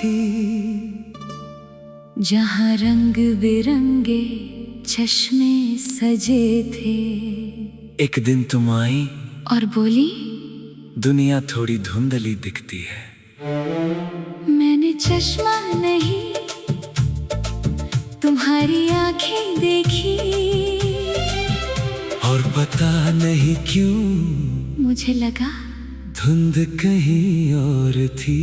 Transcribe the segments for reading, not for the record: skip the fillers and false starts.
थी, जहाँ रंग बिरंगे चश्मे सजे थे। एक दिन तुम आई और बोली, दुनिया थोड़ी धुंधली दिखती है। मैंने चश्मा नहीं तुम्हारी आंखें देखी, और पता नहीं क्यों मुझे लगा धुंध कहीं और थी।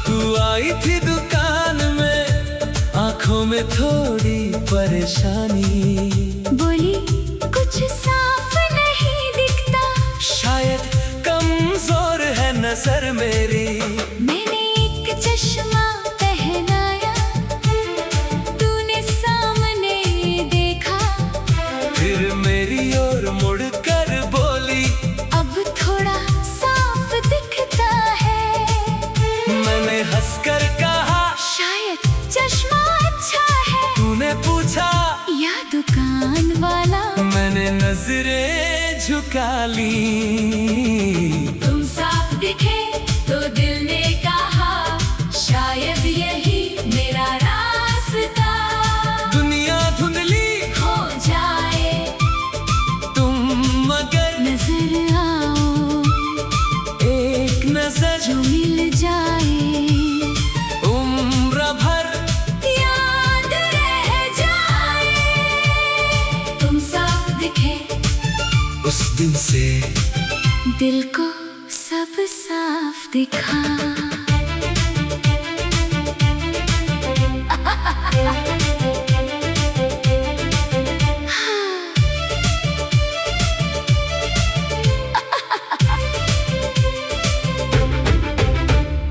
तू आई थी दुकान में, आंखों में थोड़ी परेशानी, बोली कुछ साफ नहीं दिखता, शायद कमजोर है नजर मेरी। मैंने एक चश्मा पहनाया, तूने सामने देखा, फिर मेरी ओर मुड़कर बोली, अब थोड़ा साफ दिखता है। मैंने हंसकर कहा, शायद चश्मा अच्छा है। तूने पूछा, या दुकान वाला? मैंने नजरें झुका ली। तुम साफ दिखे तो दिल ने कहा, शायद यही मेरा रास्ता। दुनिया धुंधली हो जाए तुम मगर नजर आओ, एक नजर जो मिल जाए उम्र भर याद रह जाए। तुम साफ दिखे, उस दिन से दिल को सब साफ दिखा।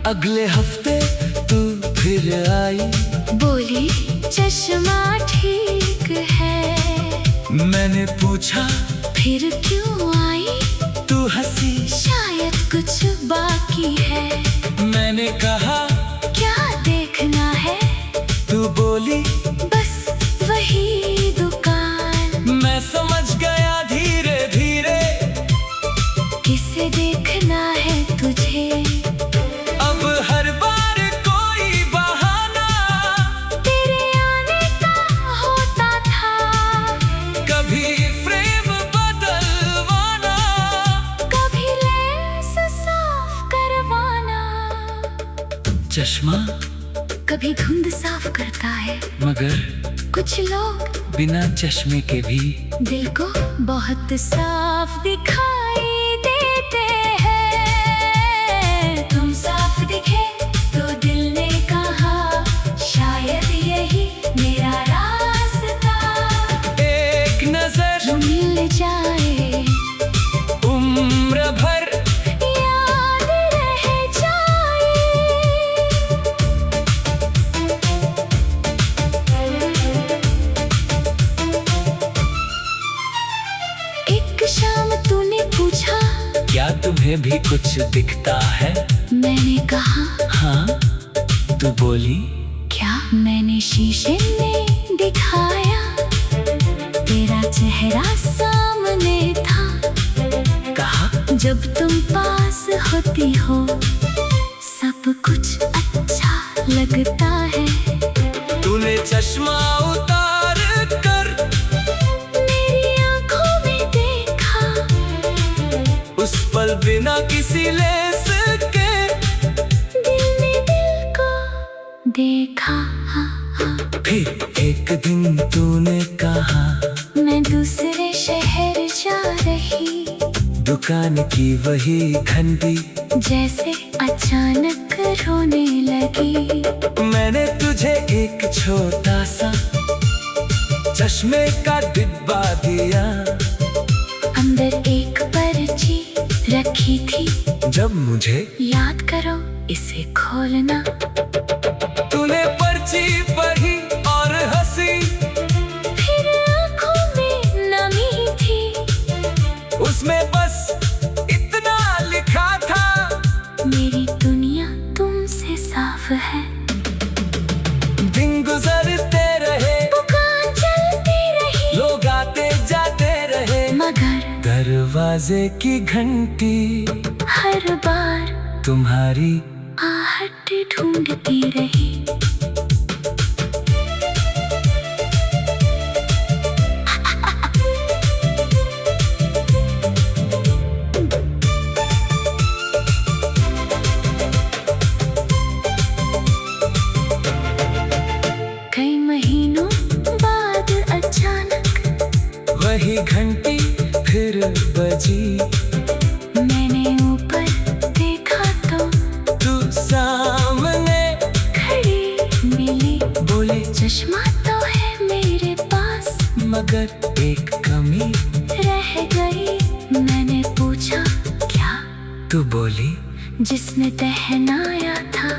अगले हफ्ते तू फिर आई, बोली चश्मा ठीक है। मैंने पूछा, फिर क्यों आई? तू हंसी, शायद कुछ बाकी है। मैंने कहा, क्या देखना है? तू बोली, बस वही दुकान। मैं समझ गया धीरे धीरे, किसे देखना है तुझे? अब हर बार कोई बहाना तेरे आने का होता था, कभी फ्रेम बदलवाना, कभी लेंस साफ करवाना। चश्मा कभी धुंध साफ करता है, मगर कुछ लोग बिना चश्मे के भी दिल को बहुत साफ दिखाई देते हैं। तुम साफ दिखे तो दिल ने कहा, शायद यही मेरा रास्ता। एक नजर जो मिल जाए उम्र भर याद रह जाए। एक शाम तूने पूछा, क्या तुम्हें भी कुछ दिखता है? मैंने कहा, हाँ। तू बोली, क्या? मैंने शीशे में दिखाया, तेरा चेहरा सामने था। कहा, जब तुम पास होती हो सब कुछ अच्छा लगता है। तूने चश्मा उतार कर मेरी आंखों में देखा, उस पल बिना किसी लेस के दिल ने दिल को देखा। फिर एक दिन तूने कहा, मैं दूसरे शहर जा रही, दुकान की वही घंटी जैसे अचानक रोने लगी। मैंने तुझे एक छोटा सा चश्मे का डिब्बा दिया, अंदर एक पर्ची रखी थी, जब मुझे याद करो इसे खोलना। तूने पर्ची पढ़ी और हंसी, फिर आंखों में नमी थी, उसमें बस इतना लिखा था, मेरी दुनिया तुमसे साफ है। दिन गुजरते रहे, दुकान चलती रही, लोग आते जाते रहे, मगर दरवाजे की घंटी हर बार तुम्हारी आहट ढूंढती रही। कई महीनों बाद अचानक वही घंटी फिर बजी। मैंने ऊपर देखा तो तू सामने खड़ी मिली। बोली चश्मा तो है मेरे पास मगर एक कमी रह गई। मैंने पूछा क्या? तू बोली जिसने पहनाया था।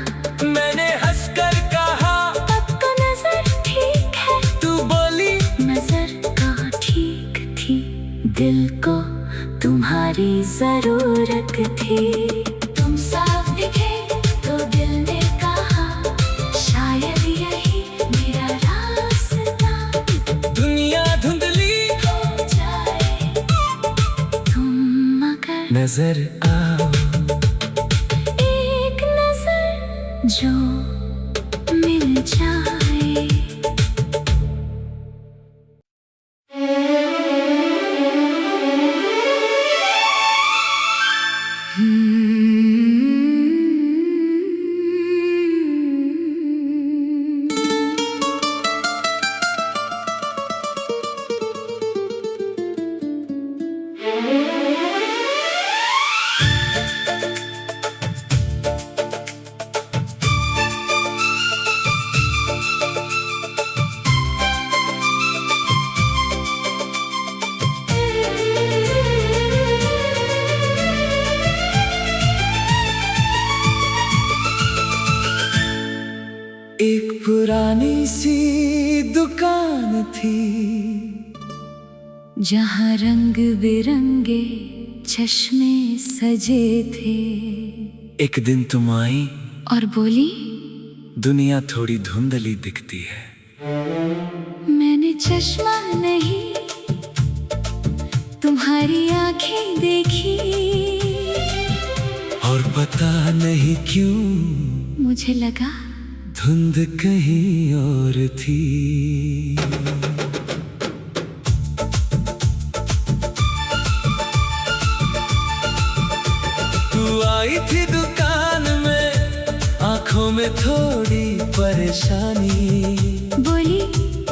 मैंने हंसकर कहा अब तो नजर ठीक है। तू बोली नजर कहाँ ठीक थी, दिल को तुम्हारी जरूरत थी। तुम साफ दिखे तो दिल ने कहा शायद यही मेरा रास्ता। दुनिया धुंधली हो जाए तुम मगर नजर आओ। एक नजर जो मिल जाए। एक पुरानी सी दुकान थी जहाँ रंग बिरंगे चश्मे सजे थे। एक दिन तुम आई और बोली दुनिया थोड़ी धुंधली दिखती है। मैंने चश्मा नहीं तुम्हारी आंखें देखी। और पता नहीं क्यों मुझे लगा धुंध कहीं और थी। तू आई थी दुकान में आंखों में थोड़ी परेशानी। बोली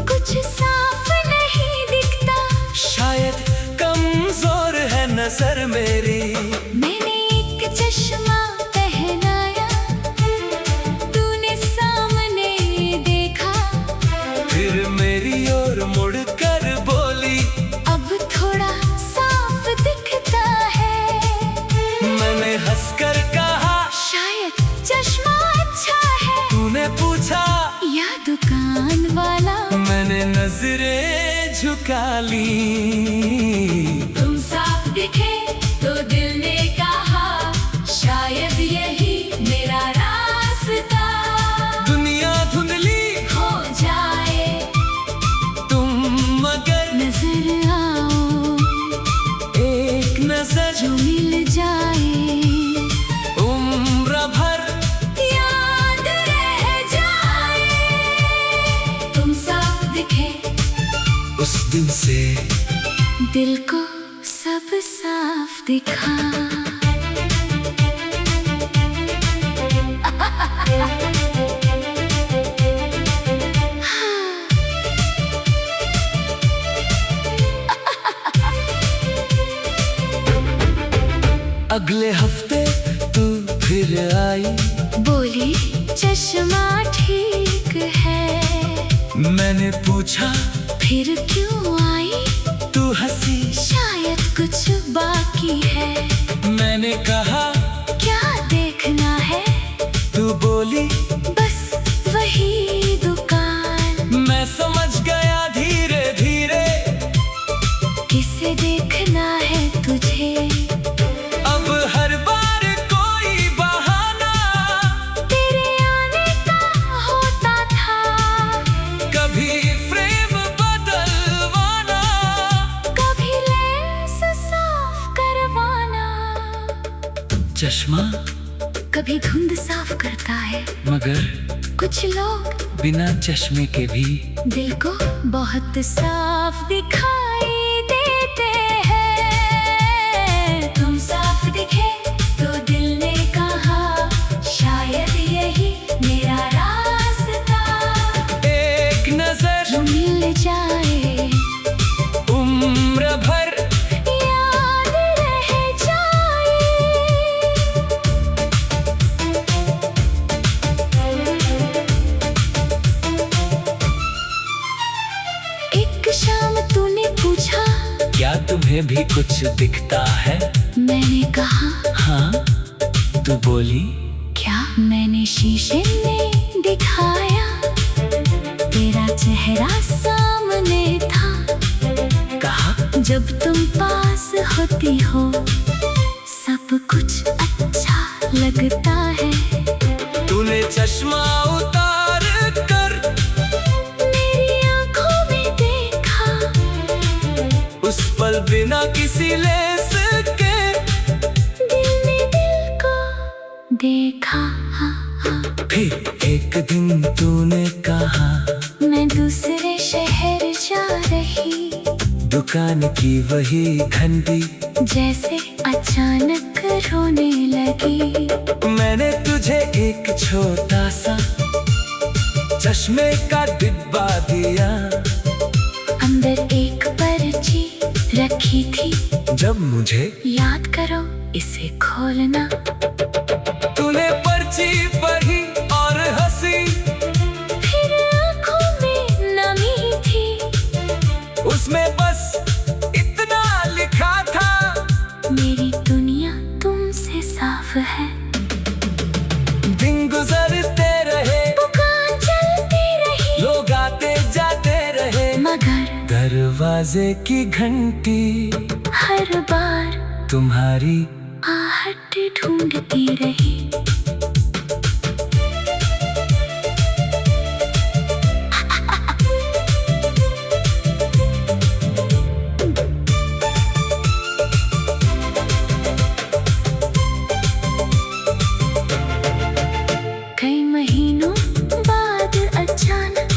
कुछ साफ नहीं दिखता। शायद कमजोर है नजर मेरी। मैंने एक चश्मा पहनाया, तूने सामने देखा। फिर मेरी ओर मुड़कर बोली अब थोड़ा साफ दिखता है। मैंने हंसकर कहा शायद चश्मा अच्छा है। तूने पूछा या दुकान वाला। मैंने नजरें झुका ली। तुम साफ दिखे तो दिल ने कहा शायद यही मेरा रास्ता। दुनिया धुंधली हो जाए तुम मगर नजर आओ। एक नजर जो मिल जाए उम्र भर याद रह जाए। तुम साफ दिखे उस दिन से दिल को सब साफ दिखा। अगले हफ्ते तू फिर आई। बोली चश्मा ठीक है। मैंने पूछा फिर क्यों आई? तू हंसी शायद कुछ बाकी है। मैंने कहा क्या देखना है? तू बोली बस वही दुकान। मैं समझ गया धीरे धीरे किसे देखना है तुझे? अब हर बार कोई बहाना तेरे आने का होता था। कभी फ्रेम बदलवाना कभी लेंस साफ चश्मा कभी धुंध साफ करता है, मगर कुछ लोग बिना चश्मे के भी दिल को बहुत साफ दिखाई देते हैं। तुम साफ दिखे तो दिल ने कहा, शायद यही मेरा रास्ता। एक नजर जो मिल जाए उम्र भर याद रह जाए। एक शाम तूने पूछा, क्या तुम्हें भी कुछ दिखता है? मैंने कहा हाँ, तू बोली क्या? मैंने शीशे में दिखाया, तेरा चेहरा सामने था। कहा जब तुम पास होती हो सब कुछ अच्छा लगता है। तूने चश्मा उतार कर मेरी आंखों में देखा, उस पल बिना किसी लेस के दिल ने दिल को देखा। फिर एक दिन तूने कहा, मैं दूसरे शहर जा रही, दुकान की वही घंटी जैसे अचानक रोने लगी। मैंने तुझे एक छोटा सा चश्मे का डिब्बा दिया, अंदर एक पर्ची रखी थी, जब मुझे याद करो इसे खोलना। तूने पर्ची पढ़ी और हंसी, फिर आंखों में नमी थी, उसमें बस इतना लिखा था, मेरी दुनिया तुमसे साफ है। दिन गुजरते रहे, दुकान चलती रही, लोग आते जाते रहे, मगर दरवाजे की घंटी हर बार तुम्हारी आहट ढूंढती रही। कई महीनों बाद अचानक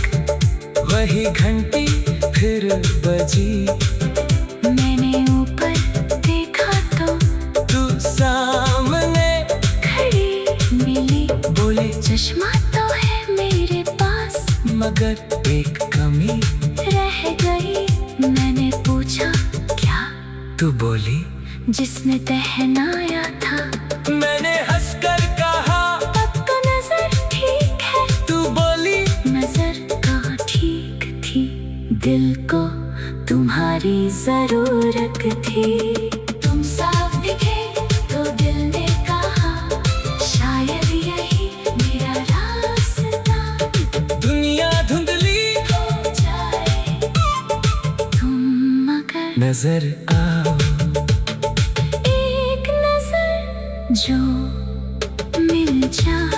वही घंटी फिर बजी। मैंने ऊपर देखा तो तू सामने खड़ी मिली, बोले चश्मा तो है मेरे पास, मगर एक कमी। रह गई। मैंने पूछा क्या? तू बोली जिसने पहनाया था, मैंने हंसकर कहा, तब तो नजर ठीक है। तू बोली नजर कहाँ ठीक थी, दिल को तुम्हारी जरूरत थी। तुम साफ दिखे तो दिल ने कहा, शायद यही मेरा रास्ता। दुनिया धुंधली हो जाए तुम मगर नजर आओ, एक नजर जो मिल जाए।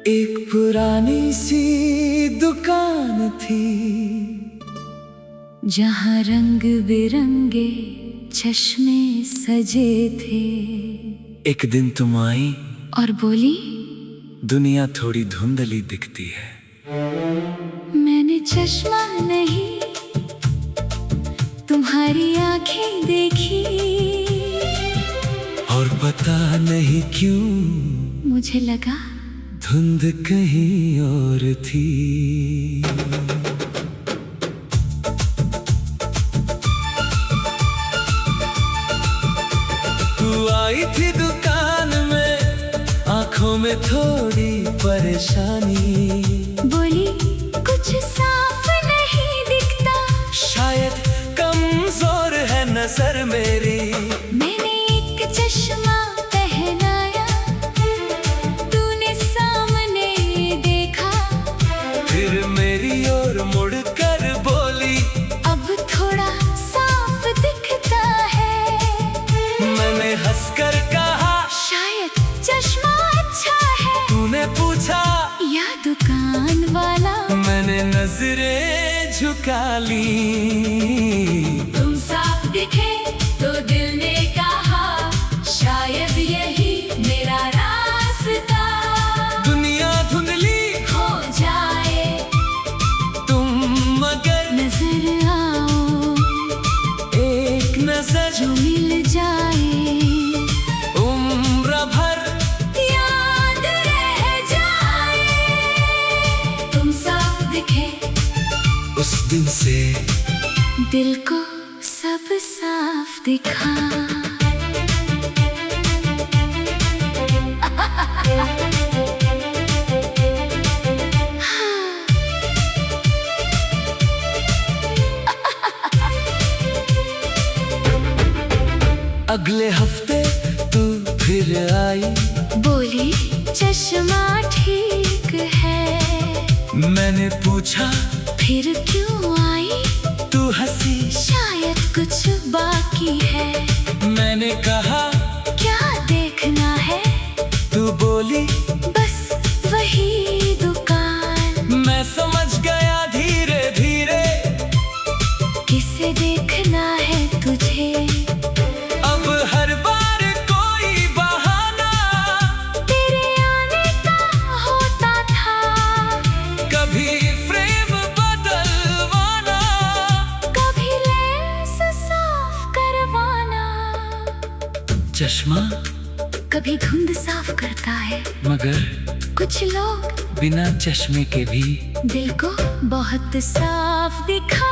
एक पुरानी सी दुकान थी, जहाँ रंग बिरंगे चश्मे सजे थे। एक दिन तुम आई, और बोली, दुनिया थोड़ी धुंधली दिखती है। मैंने चश्मा नहीं तुम्हारी आंखें देखी, और पता नहीं क्यों मुझे लगा धुंध कहीं और थी। तू आई थी दुकान में, आंखों में थोड़ी परेशानी, बोली कुछ साफ नहीं दिखता, शायद कमजोर है नजर मेरी। मैंने एक चश्मा पहनाया, तूने सामने देखा, फिर मेरी ओर मुड़कर बोली, अब थोड़ा साफ दिखता है। मैंने हंसकर कहा, शायद चश्मा अच्छा है। तूने पूछा, या दुकान वाला? मैंने नजरें झुका ली। तुम साफ दिखे तो दिल ने कहा, शायद यही मेरा रास्ता। दुनिया धुंधली हो जाए तुम मगर नजर आओ, एक नजर जो मिल जाए उम्र भर याद रह जाए। तुम साफ दिखे, उस दिन से दिल को सब साफ दिखा। अगले हफ्ते तू फिर आई, बोली चश्मा ठीक है। मैंने पूछा, फिर क्यों आई? तू हंसी, शायद कुछ बाकी है। मैंने कहा, क्या देखना है? तू बोली, बस वही दुकान। मैं समझ गया धीरे धीरे, किसे देखना है तुझे? अब हर बार कोई बहाना तेरे आने का होता था, कभी फ्रेम बदलवाना, कभी लेंस साफ करवाना। चश्मा कभी धुंध साफ करता है, मगर कुछ लोग बिना चश्मे के भी दिल को बहुत साफ दिखा